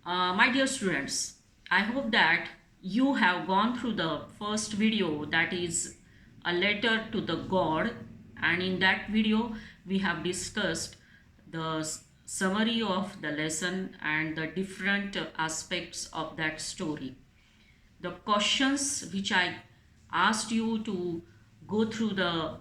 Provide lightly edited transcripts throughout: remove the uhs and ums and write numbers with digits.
My dear students, I hope that you have gone through the first video, that is a letter to the God, and in that video we have discussed the summary of the lesson and the different aspects of that story. The questions which I asked you to go through the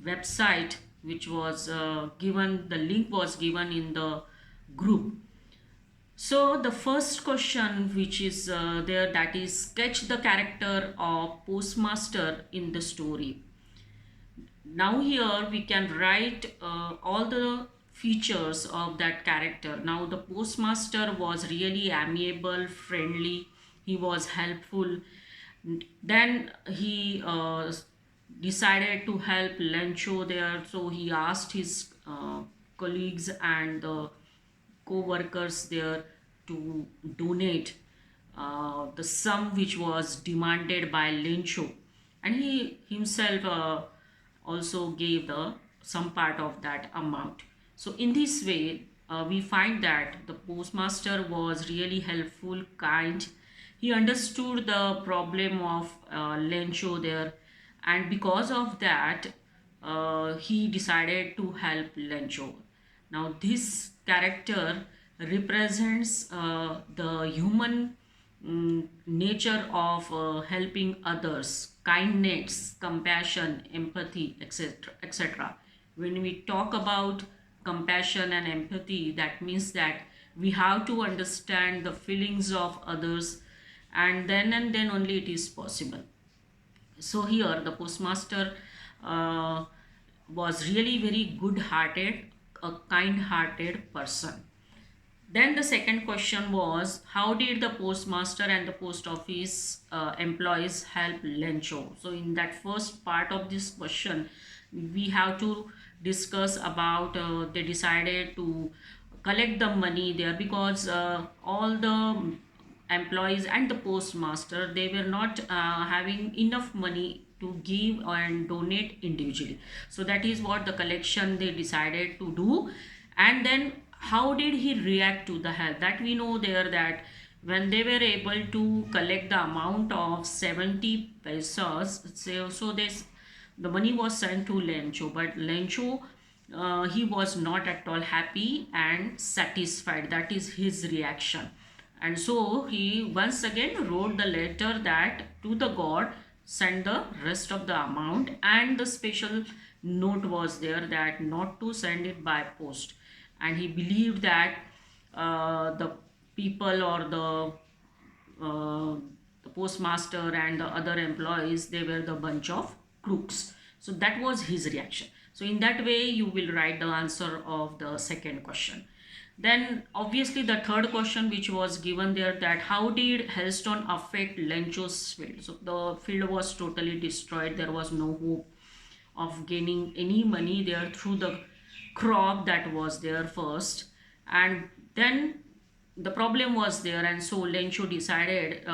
website, which was given, the link was given in the group. So the first question which is there, that is sketch the character of postmaster in the story. Now here we can write all the features of that character. Now the postmaster was really amiable, friendly, he was helpful. Then he decided to help Lencho there, so he asked his colleagues and the co-workers there to donate the sum which was demanded by Lencho, and he himself also gave the some part of that amount. So in this way, we find that the postmaster was really helpful, kind. He understood the problem of Lencho there, and because of that, he decided to help Lencho. Now, this character represents the human nature of helping others, kindness, compassion, empathy, etc. etc. When we talk about compassion and empathy, that means that we have to understand the feelings of others, and then only it is possible. So here the postmaster uh, was really very good hearted, a kind hearted person. Then the second question was, how did the postmaster and the post office employees help Lencho? So in that first part of this question, we have to discuss about they decided to collect the money there, because all the employees and the postmaster, they were not having enough money to give and donate individually. So that is what the collection they decided to do. And then how did he react to the help, that we know there, that when they were able to collect the amount of 70 pesos, so this the money was sent to Lencho, but Lencho he was not at all happy and satisfied. That is his reaction. And so he once again wrote the letter that to the God, send the rest of the amount, and the special note was there that not to send it by post. And he believed that the people or uh, the postmaster and the other employees, they were the bunch of crooks. So that was his reaction. So in that way you will write the answer of the second question. Then obviously the third question which was given there, that how did hailstone affect Lencho's field? So the field was totally destroyed. There was no hope of gaining any money there through the crop that was there first. And then the problem was there, and so Lencho decided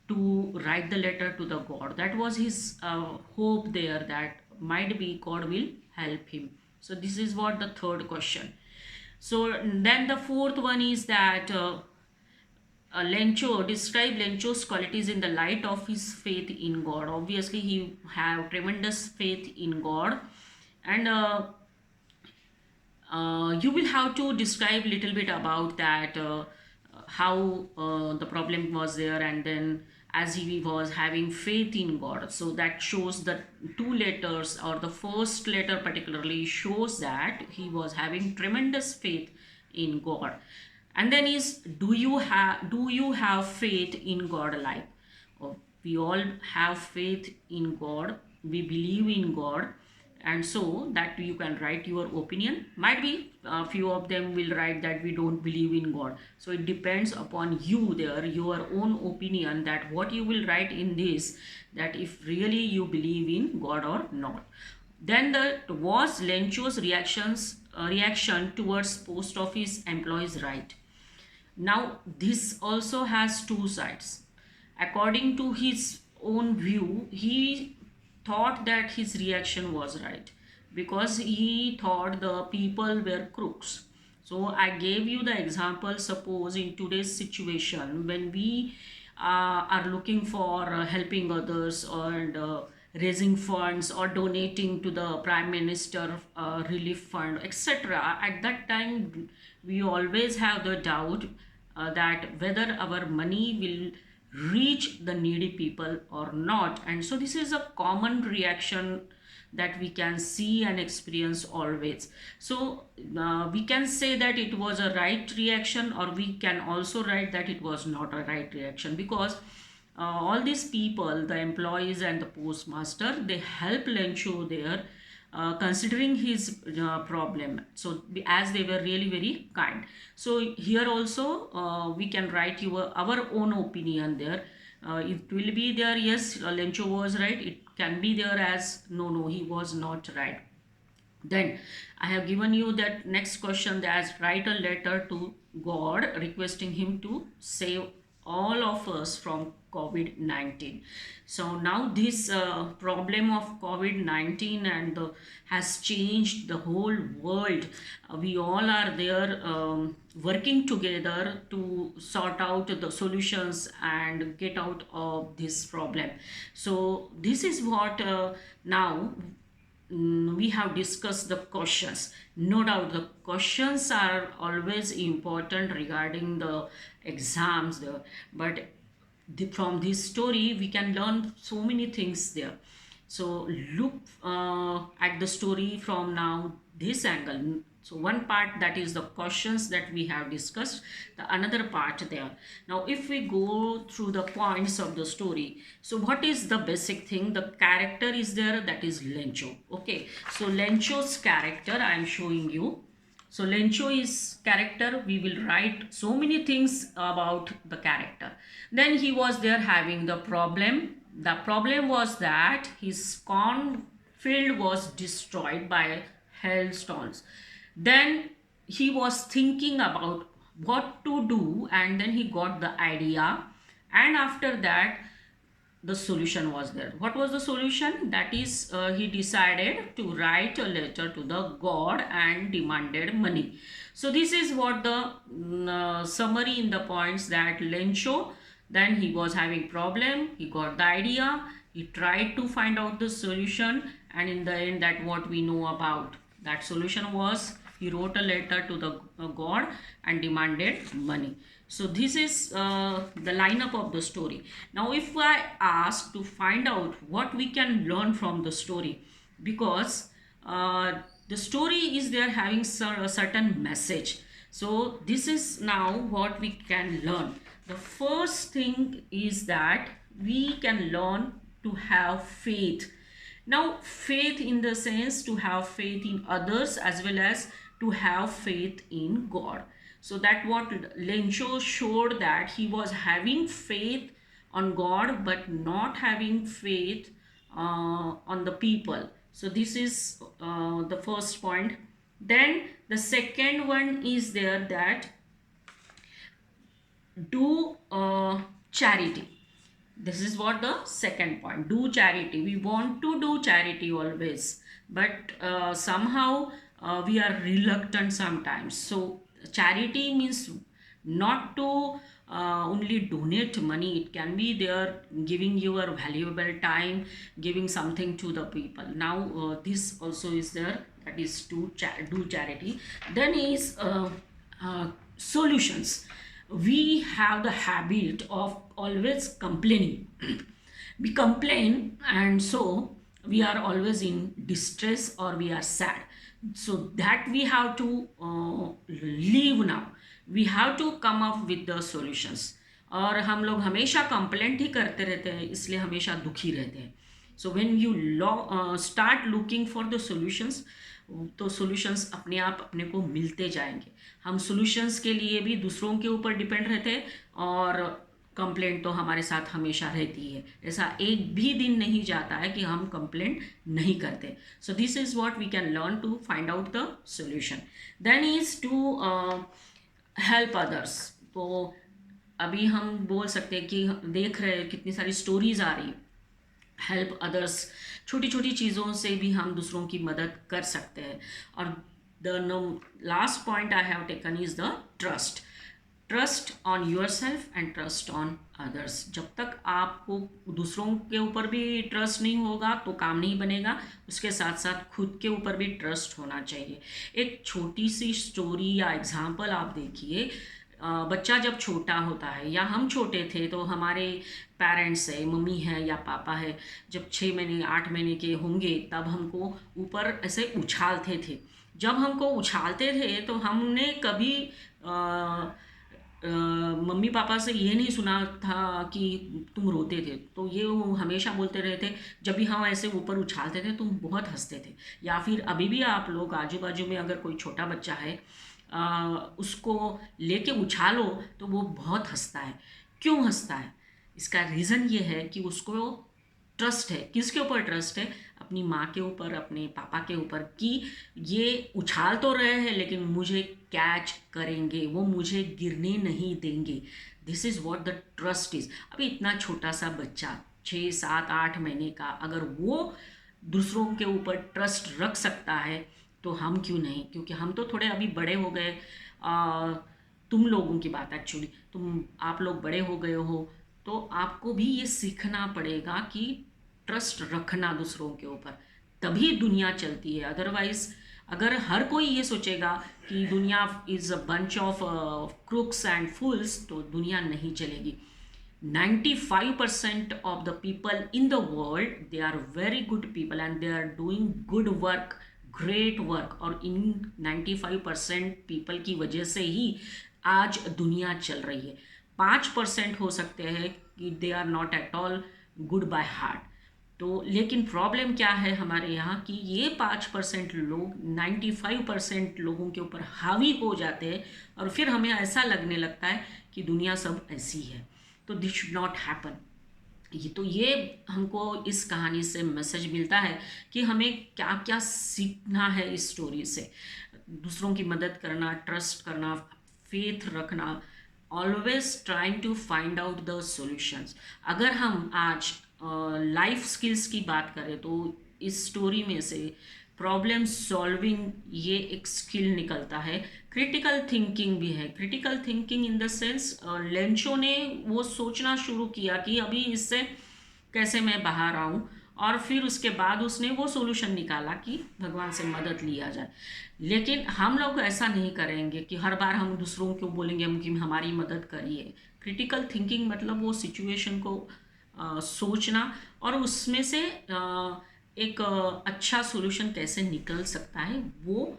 to write the letter to the God. That was his hope there, that might be God will help him. So this is what the third question. So then the fourth one is that Lencho, describe Lencho's qualities in the light of his faith in God. Obviously, he have tremendous faith in God, and you will have to describe little bit about that, how the problem was there, and then as he was having faith in God. So that shows that two letters, or the first letter particularly shows that he was having tremendous faith in God. And then is, do you have faith in God alive? Oh, we all have faith in God, we believe in God, and so that you can write your opinion. Might be a few of them will write that we don't believe in God. So it depends upon you there, your own opinion, that what you will write in this, that if really you believe in God or not. Then the was Lencho's reaction towards post office employees right? Now, this also has two sides. According to his own view, he thought that his reaction was right, because he thought the people were crooks. So I gave you the example. Suppose in today's situation, when we are looking for helping others and raising funds or donating to the prime minister relief fund, etc., at that time we always have the doubt that whether our money will reach the needy people or not. And so this is a common reaction that we can see and experience always. So we can say that it was a right reaction, or we can also write that it was not a right reaction, because all these people, the employees and the postmaster, they help Lencho there, considering his problem. So as they were really very kind. So here also we can write our own opinion there. It will be there, yes, Lencho was right. It can be there as no, he was not right. Then I have given you that next question, that write a letter to God requesting him to save all of us from COVID-19. So now this problem of COVID-19 and has changed the whole world. We all are there working together to sort out the solutions and get out of this problem. So this is what now we have discussed the questions. No doubt the questions are always important regarding the exams there, but from this story we can learn so many things there. So look at the story from now this angle. So one part, that is the questions that we have discussed, the another part there. Now if we go through the points of the story, so what is the basic thing? The character is there, that is Lencho. Okay, so Lencho's character I am showing you. So Lencho is character. We will write so many things about the character. Then he was there having the problem. The problem was that his cornfield was destroyed by hailstones. Then he was thinking about what to do, and then he got the idea. And after that, the solution was there. What was the solution? That is, he decided to write a letter to the god and demanded money. So this is what the summary in the points, that Lencho, then he was having problem, he got the idea, he tried to find out the solution, and in the end, that what we know about that solution was, he wrote a letter to the god and demanded money. So this is the lineup of the story. Now if I ask to find out what we can learn from the story, because the story is there having a certain message. So this is now what we can learn. The first thing is that we can learn to have faith. Now faith in the sense to have faith in others as well as to have faith in God. So that what Lencho showed, that he was having faith on God but not having faith on the people. So this is the first point. Then the second one is there, that do charity. This is what the second point, do charity. We want to do charity always, but somehow we are reluctant sometimes. So charity means not to only donate money. It can be there giving your valuable time, giving something to the people. Now this also is there, that is to do charity. Then is solutions. We have the habit of always complaining. We complain, and so we are always in distress or we are sad. So that we have to leave now. We have to come up with the solutions. और हम लोग हमेशा complaint ही करते रहते हैं, इसलिए हमेशा दुखी रहते हैं. So when you start looking for the solutions, तो सॉल्यूशंस अपने आप अपने को मिलते जाएंगे. हम सॉल्यूशंस के लिए भी दूसरों के ऊपर डिपेंड रहते हैं, और कंप्लेंट तो हमारे साथ हमेशा रहती है. ऐसा एक भी दिन नहीं जाता है कि हम कंप्लेंट नहीं करते. So this is what we can learn to find out the solution. Then is to help others. तो अभी हम बोल सकते हैं कि देख रहे हैं कितनी सारी स्टोरीज़ आ रही है. हेल्प अदर्स, छोटी छोटी चीज़ों से भी हम दूसरों की मदद कर सकते हैं. और The last point I have taken is the trust. Trust on your self and trust on others. जब तक आपको दूसरों के ऊपर भी ट्रस्ट नहीं होगा तो काम नहीं बनेगा. उसके साथ साथ खुद के ऊपर भी ट्रस्ट होना चाहिए. एक छोटी सी स्टोरी या एग्जांपल आप देखिए. बच्चा जब छोटा होता है या हम छोटे थे तो हमारे पेरेंट्स है, मम्मी है या पापा है, जब 6 महीने 8 महीने के होंगे तब हमको ऊपर ऐसे उछालते थे. जब हमको उछालते थे तो हमने कभी मम्मी पापा से ये नहीं सुना था कि तुम रोते थे. तो ये वो हमेशा बोलते रहते जब भी हम ऐसे ऊपर उछालते थे तुम बहुत हंसते थे. या फिर अभी भी आप लोग आजू बाजू में अगर कोई छोटा बच्चा है उसको लेके उछालो तो वो बहुत हंसता है. क्यों हंसता है? इसका रीज़न ये है कि उसको ट्रस्ट है. किसके ऊपर ट्रस्ट है? अपनी माँ के ऊपर, अपने पापा के ऊपर, कि ये उछाल तो रहे हैं लेकिन मुझे कैच करेंगे, वो मुझे गिरने नहीं देंगे. This is what the trust is. अभी इतना छोटा सा बच्चा 6 7 8 महीने का अगर वो दूसरों के ऊपर ट्रस्ट रख सकता है तो हम क्यों नहीं? क्योंकि हम तो थोड़े अभी बड़े हो गए. तुम लोगों की बात एक्चुअली, आप लोग बड़े हो गए हो तो आपको भी ये सीखना पड़ेगा कि ट्रस्ट रखना दूसरों के ऊपर, तभी दुनिया चलती है. अदरवाइज अगर हर कोई ये सोचेगा कि दुनिया is a bunch of crooks and fools तो दुनिया नहीं चलेगी. 95% of the people in the world, they are very good people and they are doing good work, great work. और इन 95% पीपल की वजह से ही आज दुनिया चल रही है. 5% हो सकते हैं कि they are not at all good by heart. तो लेकिन प्रॉब्लम क्या है हमारे यहाँ कि ये 5% लोग 95% लोगों के ऊपर हावी हो जाते हैं और फिर हमें ऐसा लगने लगता है कि दुनिया सब ऐसी है. तो दिस शुड नॉट हैपन. ये हमको इस कहानी से मैसेज मिलता है कि हमें क्या क्या सीखना है इस स्टोरी से. दूसरों की मदद करना, ट्रस्ट करना, फेथ रखना, always trying to find out the solutions. अगर हम आज लाइफ स्किल्स की बात करें तो इस स्टोरी में से प्रॉब्लम सॉल्विंग ये एक स्किल निकलता है. क्रिटिकल थिंकिंग भी है. Critical thinking in the sense Lencho ने वो सोचना शुरू किया कि अभी इससे कैसे मैं बाहर आऊँ, और फिर उसके बाद उसने वो सोल्यूशन निकाला कि भगवान से मदद लिया जाए. लेकिन हम लोग ऐसा नहीं करेंगे कि हर बार हम दूसरों को बोलेंगे हम कि हमारी मदद करिए. क्रिटिकल थिंकिंग मतलब वो सिचुएशन को सोचना और उसमें से एक अच्छा सॉल्यूशन कैसे निकल सकता है वो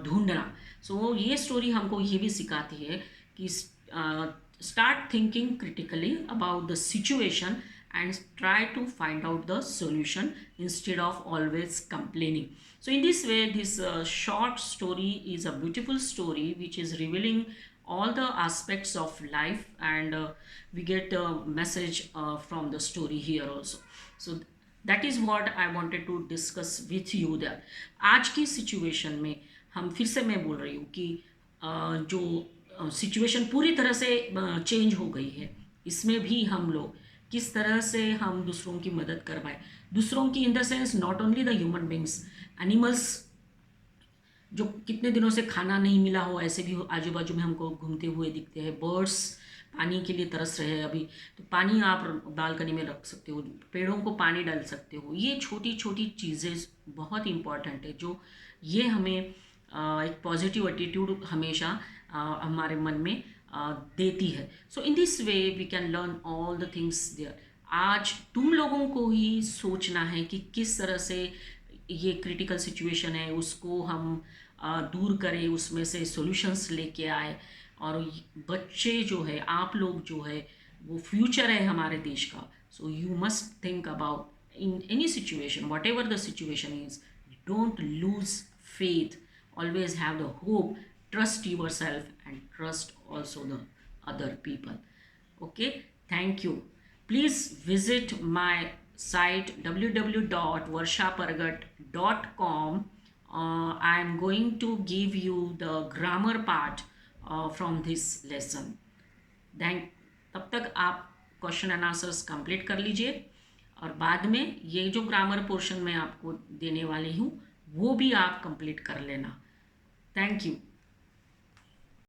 ढूंढना. सो ये स्टोरी हमको ये भी सिखाती है कि start thinking critically about the situation and try to find out the solution instead of always complaining. So in this way, this short story is a beautiful story which is revealing all the aspects of life, and we get a message from the story here also. So that is what I wanted to discuss with you there. आज की situation में हम फिर से मैं बोल रही हूँ कि जो सिचुएशन पूरी तरह से चेंज हो गई है, इसमें भी हम लोग किस तरह से हम दूसरों की मदद कर पाए. दूसरों की in the sense not only the human beings, animals जो कितने दिनों से खाना नहीं मिला हो ऐसे भी आजू बाजू में हमको घूमते हुए दिखते हैं. बर्ड्स पानी के लिए तरस रहे हैं अभी, तो पानी आप बालकनी में रख सकते हो, पेड़ों को पानी डाल सकते हो. ये छोटी छोटी चीज़ें बहुत इम्पॉर्टेंट है जो ये हमें एक पॉजिटिव एटीट्यूड हमेशा हमारे मन में देती है. So in this way we can learn all the things there. आज तुम लोगों को ही सोचना है कि किस तरह से ये क्रिटिकल सिचुएशन है उसको हम दूर करें, उसमें से सॉल्यूशंस लेके आए. और बच्चे जो है, आप लोग जो है, वो फ्यूचर है हमारे देश का. So you must think about in any situation, what ever the situation is, don't lose faith, always have the hope, trust yourself and trust also the other people. Okay, thank you. Please visit my site www.varshapargat.com. I am going to give you the grammar part from this lesson. Then तब तक आप question and answers complete कर लीजिए और बाद में ये जो ग्रामर पोर्शन मैं आपको देने वाली हूँ वो भी आप कंप्लीट कर लेना. Thank you.